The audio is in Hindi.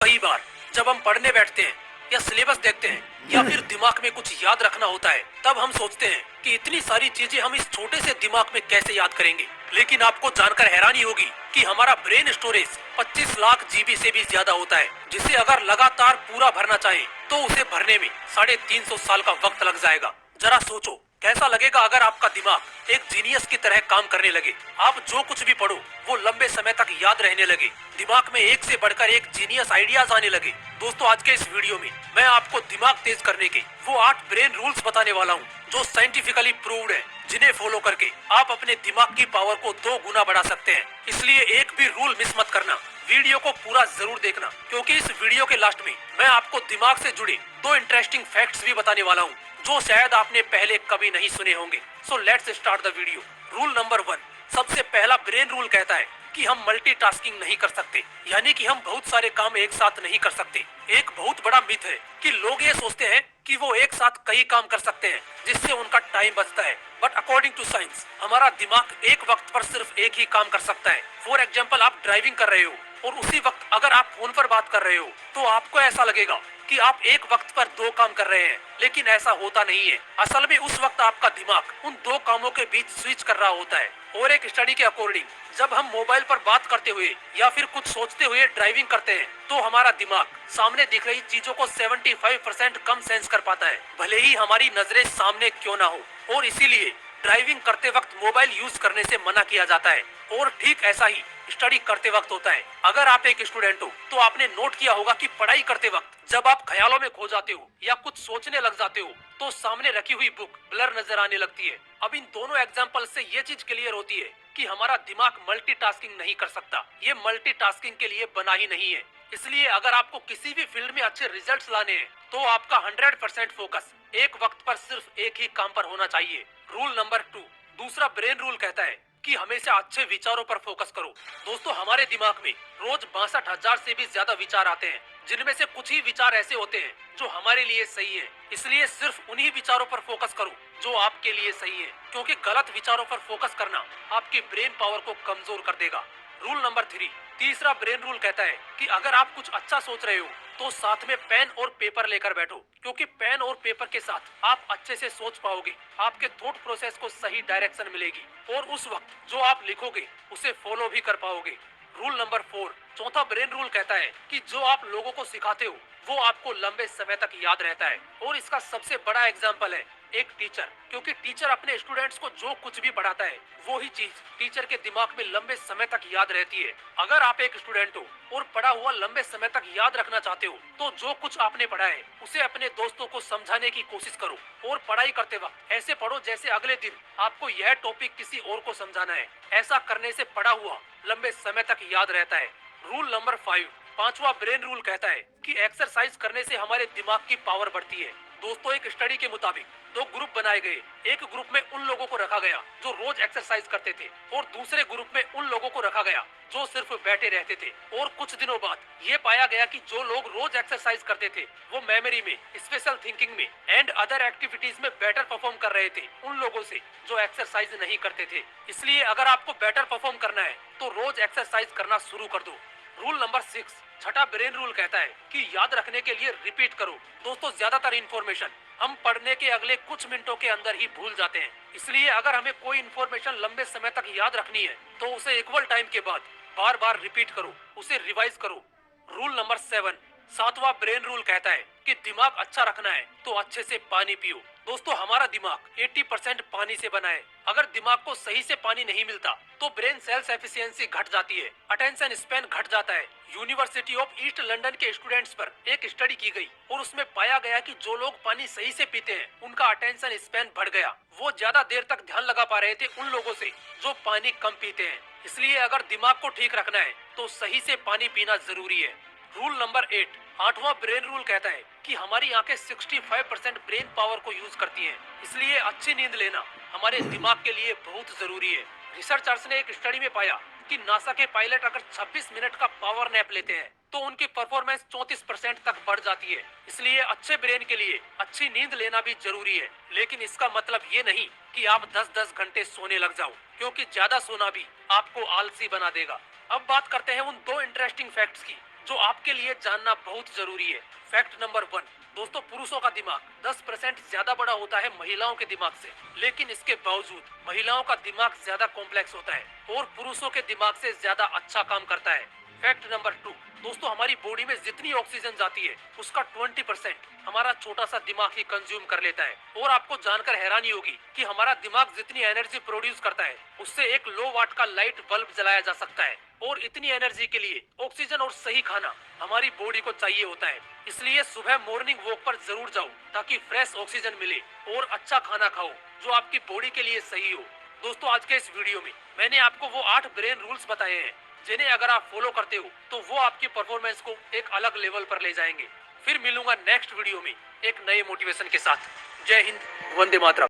कई बार जब हम पढ़ने बैठते हैं या सिलेबस देखते हैं या फिर दिमाग में कुछ याद रखना होता है, तब हम सोचते हैं कि इतनी सारी चीजें हम इस छोटे से दिमाग में कैसे याद करेंगे। लेकिन आपको जानकर हैरानी होगी कि हमारा ब्रेन स्टोरेज 25 लाख जीबी से भी ज्यादा होता है, जिसे अगर लगातार पूरा भरना चाहे तो उसे भरने में 350 साल का वक्त लग जाएगा। जरा सोचो, कैसा लगेगा अगर आपका दिमाग एक जीनियस की तरह काम करने लगे। आप जो कुछ भी पढ़ो वो लंबे समय तक याद रहने लगे, दिमाग में एक से बढ़कर एक जीनियस आइडियाज आने लगे। दोस्तों, आज के इस वीडियो में मैं आपको दिमाग तेज करने के वो 8 ब्रेन रूल्स बताने वाला हूँ, जो साइंटिफिकली प्रूव्ड है, जिन्हें फॉलो करके आप अपने दिमाग की पावर को 2 गुना बढ़ा सकते हैं। इसलिए एक भी रूल मिस मत करना, वीडियो को पूरा जरूर देखना, क्योंकि इस वीडियो के लास्ट में मैं आपको दिमाग से जुड़े 2 इंटरेस्टिंग फैक्ट्स भी बताने वाला हूँ, जो शायद आपने पहले कभी नहीं सुने होंगे। So let's start the video. Rule number 1, सबसे पहला ब्रेन रूल कहता है कि हम मल्टीटास्किंग नहीं कर सकते, यानी कि हम बहुत सारे काम एक साथ नहीं कर सकते। एक बहुत बड़ा मिथ है कि लोग ये सोचते हैं कि वो एक साथ कई काम कर सकते हैं, जिससे उनका टाइम बचता है। बट अकॉर्डिंग टू साइंस, हमारा दिमाग एक वक्त पर सिर्फ एक ही काम कर सकता है। फॉर एग्जाम्पल, आप ड्राइविंग कर रहे हो और उसी वक्त अगर आप फोन पर बात कर रहे हो तो आपको ऐसा लगेगा कि आप एक वक्त पर 2 काम कर रहे हैं, लेकिन ऐसा होता नहीं है। असल में उस वक्त आपका दिमाग उन 2 कामों के बीच स्विच कर रहा होता है। और एक स्टडी के अकॉर्डिंग, जब हम मोबाइल पर बात करते हुए या फिर कुछ सोचते हुए ड्राइविंग करते हैं, तो हमारा दिमाग सामने दिख रही चीजों को 75% कम सेंस कर पाता है, भले ही हमारी नजरें सामने क्यों ना हो। और इसीलिए ड्राइविंग करते वक्त मोबाइल यूज करने से मना किया जाता है। और ठीक ऐसा ही स्टडी करते वक्त होता है। अगर आप एक स्टूडेंट हो तो आपने नोट किया होगा कि पढ़ाई करते वक्त जब आप ख्यालों में खो जाते हो या कुछ सोचने लग जाते हो, तो सामने रखी हुई बुक ब्लर नजर आने लगती है। अब इन दोनों एग्जाम्पल से ये चीज क्लियर होती है कि हमारा दिमाग मल्टीटास्किंग नहीं कर सकता। ये मल्टीटास्किंग के लिए बना ही नहीं है। इसलिए अगर आपको किसी भी फील्ड में अच्छे रिजल्ट्स लाने हैं, तो आपका 100% फोकस एक वक्त पर सिर्फ एक ही काम पर होना चाहिए। रूल नंबर 2, दूसरा ब्रेन रूल कहता है कि हमेशा अच्छे विचारों पर फोकस करो। दोस्तों, हमारे दिमाग में रोज 62,000 से भी ज्यादा विचार आते हैं, जिनमें से कुछ ही विचार ऐसे होते हैं जो हमारे लिए सही है। इसलिए सिर्फ उन्हीं विचारों पर फोकस करो जो आपके लिए सही है, क्योंकि गलत विचारों पर फोकस करना आपकी ब्रेन पावर को कमजोर कर देगा। रूल नंबर 3, तीसरा ब्रेन रूल कहता है कि अगर आप कुछ अच्छा सोच रहे हो तो साथ में पेन और पेपर लेकर बैठो, क्योंकि पेन और पेपर के साथ आप अच्छे से सोच पाओगे, आपके थॉट प्रोसेस को सही डायरेक्शन मिलेगी और उस वक्त जो आप लिखोगे उसे फॉलो भी कर पाओगे। रूल नंबर 4, चौथा ब्रेन रूल कहता है कि जो आप लोगों को सिखाते हो वो आपको लंबे समय तक याद रहता है। और इसका सबसे बड़ा एग्जाम्पल है एक टीचर, क्योंकि टीचर अपने स्टूडेंट्स को जो कुछ भी पढ़ाता है वो ही चीज टीचर के दिमाग में लंबे समय तक याद रहती है। अगर आप एक स्टूडेंट हो और पढ़ा हुआ लंबे समय तक याद रखना चाहते हो, तो जो कुछ आपने पढ़ा है उसे अपने दोस्तों को समझाने की कोशिश करो। और पढ़ाई करते वक्त ऐसे पढ़ो जैसे अगले दिन आपको यह टॉपिक किसी और को समझाना है। ऐसा करने से पढ़ा हुआ लंबे समय तक याद रहता है। रूल नंबर 5, पांचवा ब्रेन रूल कहता है कि एक्सरसाइज करने से हमारे दिमाग की पावर बढ़ती है। दोस्तों, एक स्टडी के मुताबिक 2 ग्रुप बनाए गए। एक ग्रुप में उन लोगों को रखा गया जो रोज एक्सरसाइज करते थे, और दूसरे ग्रुप में उन लोगों को रखा गया जो सिर्फ बैठे रहते थे। और कुछ दिनों बाद ये पाया गया कि जो लोग रोज एक्सरसाइज करते थे वो मेमोरी में, स्पेशल थिंकिंग में एंड अदर एक्टिविटीज में बेटर परफॉर्म कर रहे थे उन लोगों से जो एक्सरसाइज नहीं करते थे। इसलिए अगर आपको बेटर परफॉर्म करना है तो रोज एक्सरसाइज करना शुरू कर दो। रूल नंबर 6, छठा ब्रेन रूल कहता है कि याद रखने के लिए रिपीट करो। दोस्तों, ज्यादातर इन्फॉर्मेशन हम पढ़ने के अगले कुछ मिनटों के अंदर ही भूल जाते हैं। इसलिए अगर हमें कोई इन्फॉर्मेशन लंबे समय तक याद रखनी है तो उसे इक्वल टाइम के बाद बार बार रिपीट करो, उसे रिवाइज करो। रूल नंबर 7, सातवां ब्रेन रूल कहता है कि दिमाग अच्छा रखना है तो अच्छे से पानी पियो। दोस्तों, हमारा दिमाग 80% पानी से बना है। अगर दिमाग को सही से पानी नहीं मिलता तो ब्रेन सेल्स एफिशिएंसी घट जाती है, अटेंशन स्पैन घट जाता है। यूनिवर्सिटी ऑफ ईस्ट लंदन के स्टूडेंट्स पर एक स्टडी की गई और उसमें पाया गया कि जो लोग पानी सही से पीते हैं उनका अटेंशन स्पैन बढ़ गया। वो ज्यादा देर तक ध्यान लगा पा रहे थे उन लोगों से जो पानी कम पीते हैं। इसलिए अगर दिमाग को ठीक रखना है तो सही से पानी पीना जरूरी है। रूल नंबर 8, आठवां ब्रेन रूल कहता है कि हमारी आंखें 65% ब्रेन पावर को यूज करती हैं। इसलिए अच्छी नींद लेना हमारे दिमाग के लिए बहुत जरूरी है। रिसर्चर्स ने एक स्टडी में पाया कि नासा के पायलट अगर 26 मिनट का पावर नैप लेते हैं तो उनकी परफॉर्मेंस 34% तक बढ़ जाती है। इसलिए अच्छे ब्रेन के लिए अच्छी नींद लेना भी जरूरी है। लेकिन इसका मतलब ये नहीं कि आप 10-10 घंटे सोने लग जाओ, क्योंकि ज्यादा सोना भी आपको आलसी बना देगा। अब बात करते हैं उन 2 इंटरेस्टिंग फैक्ट्स की जो आपके लिए जानना बहुत जरूरी है। फैक्ट नंबर 1, दोस्तों पुरुषों का दिमाग 10% ज्यादा बड़ा होता है महिलाओं के दिमाग से, लेकिन इसके बावजूद महिलाओं का दिमाग ज्यादा कॉम्प्लेक्स होता है और पुरुषों के दिमाग से ज्यादा अच्छा काम करता है। फैक्ट नंबर 2, दोस्तों हमारी बॉडी में जितनी ऑक्सीजन जाती है उसका 20% हमारा छोटा सा दिमाग ही कंज्यूम कर लेता है। और आपको जानकर हैरानी होगी कि हमारा दिमाग जितनी एनर्जी प्रोड्यूस करता है उससे एक लो वाट का लाइट बल्ब जलाया जा सकता है। और इतनी एनर्जी के लिए ऑक्सीजन और सही खाना हमारी बॉडी को चाहिए होता है। इसलिए सुबह मॉर्निंग वॉक पर जरूर जाओ ताकि फ्रेश ऑक्सीजन मिले और अच्छा खाना खाओ जो आपकी बॉडी के लिए सही हो। दोस्तों आज के इस वीडियो में मैंने आपको वो 8 ब्रेन रूल्स बताए हैं जिन्हें अगर आप फॉलो करते हो तो वो आपकी परफॉर्मेंस को एक अलग लेवल पर ले जाएंगे। फिर मिलूंगा नेक्स्ट वीडियो में एक नए मोटिवेशन के साथ। जय हिंद, वंदे मातरम।